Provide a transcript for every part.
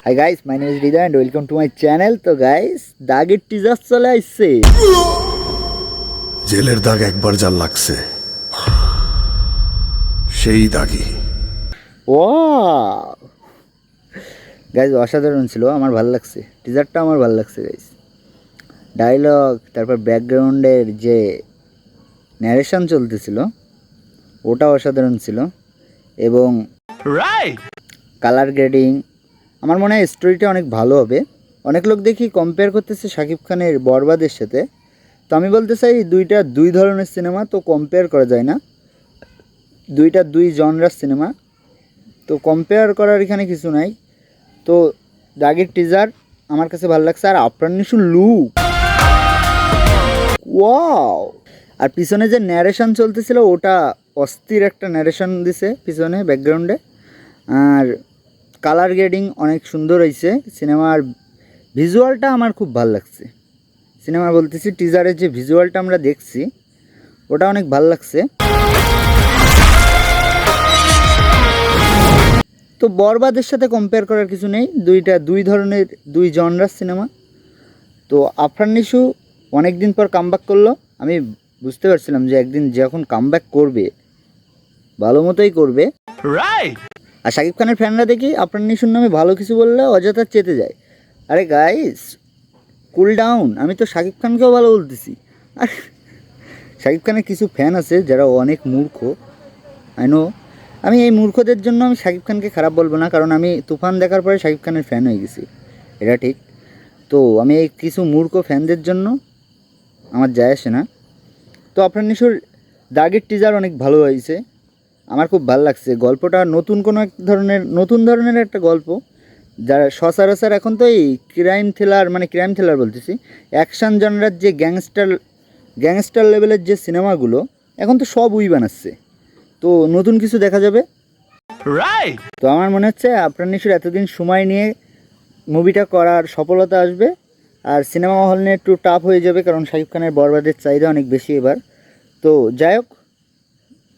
Hi guys, my name is Rida and welcome to my channel. তো guys, দাগের teaser চলে আসছে। জেলের দাগ একবার যা লাগছে সেই দাগই। ওয়াও গাইজ, অসাধারণ ছিল, আমার ভালো লাগছে টিজারটা, আমার ভালো লাগছে গাইজ। ডায়লগ, তারপর ব্যাকগ্রাউন্ডের যে ন্যারেশন চলতেছিল ওটা অসাধারণ ছিল, এবং কালার গ্রেডিং, আমার মনে হয় স্টোরিটা অনেক ভালো হবে। অনেক লোক দেখি কম্পেয়ার করতেছে শাকিব খানের বরবাদের সাথে, তো আমি বলতে চাই দুইটা দুই ধরনের সিনেমা, তো কম্পেয়ার করা যায় না, দুইটা দুই জনরার সিনেমা, তো কম্পেয়ার করার এখানে কিছু নাই। তো দাগের টিজার আমার কাছে ভালো লাগছে, আর আফরান নিশোর লুক ওয়াও, আর পিছনে যে ন্যারেশন চলতেছিল ওটা অস্থির একটা ন্যারেশন দিছে পিছনে ব্যাকগ্রাউন্ডে, আর কালার গ্রেডিং অনেক সুন্দর হয়েছে। সিনেমার ভিজুয়ালটা আমার খুব ভালো লাগছে, সিনেমা বলতেছি টিজারের যে ভিজুয়ালটা আমরা দেখছি ওটা অনেক ভালো লাগছে। তো বরবাদের সাথে কম্পেয়ার করার কিছু নেই, দুইটা দুই ধরনের দুই জনরার সিনেমা। তো আফরান নিশো অনেক দিন পর কামব্যাক করলো, আমি বুঝতে পারছিলাম যে একদিন যখন কামব্যাক করবে ভালো মতোই করবে, আর শাকিব খানের ফ্যানরা দেখি আফরান নিশোর নামে ভালো কিছু বললে অযথা চেতে যায়। আরে গাইস, কুল ডাউন, আমি তো শাকিব খানকেও ভালো বলতেছি। আর শাকিব খানের কিছু ফ্যান আছে যারা অনেক মূর্খ, আই নো, আমি এই মূর্খদের জন্য আমি শাকিব খানকে খারাপ বলবো না, কারণ আমি তুফান দেখার পরে শাকিব খানের ফ্যান হয়ে গেছি, এটা ঠিক। তো আমি এই কিছু মূর্খ ফ্যানদের জন্য আমার যায় আসে না। তো আফরান নিশোর দাগের টিজার অনেক ভালো হয়েছে, আমার খুব ভালো লাগছে। গল্পটা নতুন কোনো এক ধরনের একটা গল্প, যারা সচরাচর এখন তো এই ক্রাইম থ্রিলার বলতেছি, অ্যাকশান জনরার যে গ্যাংস্টার লেভেলের যে সিনেমাগুলো এখন তো সব বানাচ্ছে, তো নতুন কিছু দেখা যাবে। তো আমার মনে হচ্ছে আফরান নিশোর এতদিন সময় নিয়ে মুভিটা করার সফলতা আসবে, আর সিনেমা হল নিয়ে একটু টাফ হয়ে যাবে, কারণ শাকিব খানের বরবাদের চাহিদা অনেক বেশি এবার। তো যাই হোক,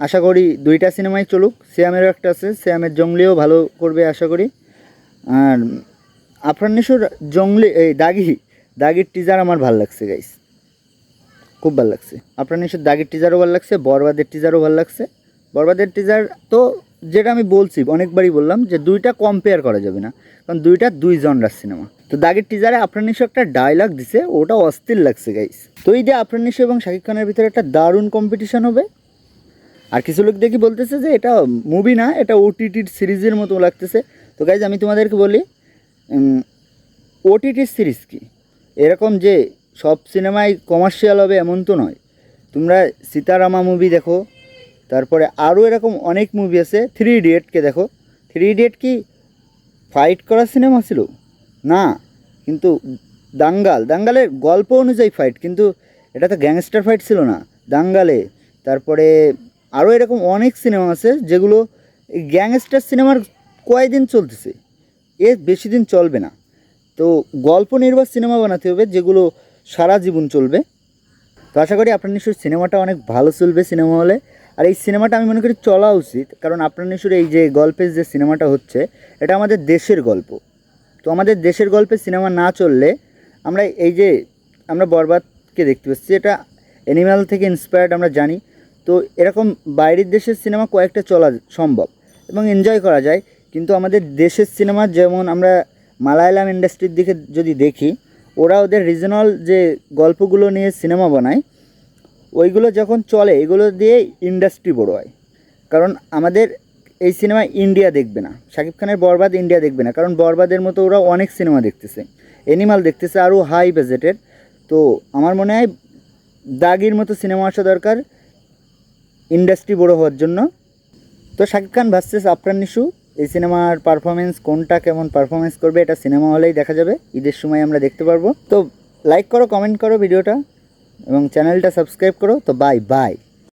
আশা করি দুইটা সিনেমাই চলুক, সিয়ামেরও একটা আছে, সিয়ামের জঙ্গলিও ভালো করবে আশা করি। আর আফরান নিশোর এই দাগির টিজার আমার ভালো লাগছে গাইস, খুব ভালো লাগছে। আফরান নিশোর দাগের টিজারও ভালো লাগছে, বরবাদের টিজারও ভালো লাগছে। বরবাদের টিজার তো যেটা আমি বলছি অনেকবারই বললাম যে দুইটা কম্পেয়ার করা যাবে না, কারণ দুইটা দুই জনরার সিনেমা। তো দাগের টিজারে আফরান নিশো একটা ডায়লগ দিছে, ওটা অস্থির লাগছে গাইস। তো এই যে আফরান নিশো এবং শাকিব খানের ভিতরে একটা দারুণ কম্পিটিশন হবে। আর কিছু লোক দেখি বলতেছে যে এটা মুভি না, এটা ওটিটির সিরিজের মতো লাগতেছে। তো গাইজ, আমি তোমাদেরকে বলি, ওটিটির সিরিজ কি এরকম যে সব সিনেমাই কমার্শিয়াল হবে এমন তো নয়। তোমরা সীতারামা মুভি দেখো, তারপরে আরও এরকম অনেক মুভি আছে। 3 ইডিয়েটকে দেখো, 3 ইডিয়েট কি ফাইট করা সিনেমা ছিল না, কিন্তু দাঙ্গালের গল্প অনুযায়ী ফাইট, কিন্তু এটা তো গ্যাংস্টার ফাইট ছিল না দাঙ্গালে। তারপরে আরও এরকম অনেক সিনেমা আছে যেগুলো গ্যাংস্টার সিনেমার কয়েকদিন চলতেছে, এর বেশি দিন চলবে না। তো গল্প নির্ভর সিনেমা বানাতে হবে যেগুলো সারা জীবন চলবে। তো আশা করি আফরান নিশোর সিনেমাটা অনেক ভালো চলবে সিনেমা হলে, আর এই সিনেমাটা আমি মনে করি চলা উচিত, কারণ আফরান নিশোর এই যে গল্পের যে সিনেমাটা হচ্ছে এটা আমাদের দেশের গল্প। তো আমাদের দেশের গল্পে সিনেমা না চললে আমরা বরবাদকে দেখতে পাচ্ছি, এটা অ্যানিমাল থেকে ইন্সপায়ার্ড আমরা জানি। তো এরকম বাইরের দেশের সিনেমা কয়েকটা চলা সম্ভব এবং এনজয় করা যায়, কিন্তু আমাদের দেশের সিনেমা যেমন আমরা মালায়ালাম ইন্ডাস্ট্রির দিকে যদি দেখি, ওরা ওদের রিজনাল যে গল্পগুলো নিয়ে সিনেমা বানায়, ওইগুলো যখন চলে এগুলো দিয়ে ইন্ডাস্ট্রি বড় হয়। কারণ আমাদের এই সিনেমা ইন্ডিয়া দেখবে না, শাকিব খানের বরবাদ ইন্ডিয়া দেখবে না, কারণ বরবাদের মতো ওরা অনেক সিনেমা দেখতেছে, অ্যানিমাল দেখতেছে আরও হাই বাজেটের। তো আমার মনে হয় দাগির মতো সিনেমা আসা দরকার ইন্ডাস্ট্রি বড় হওয়ার জন্য। তো শাকিব খান ভার্সেস আফরান নিশো, এই সিনেমার পারফরমেন্স কোনটা কেমন পারফরমেন্স করবে এটা সিনেমা হলেই দেখা যাবে, ঈদের সময় আমরা দেখতে পারবো। তো লাইক করো, কমেন্ট করো ভিডিওটা, এবং চ্যানেলটা সাবস্ক্রাইব করো। তো বাই।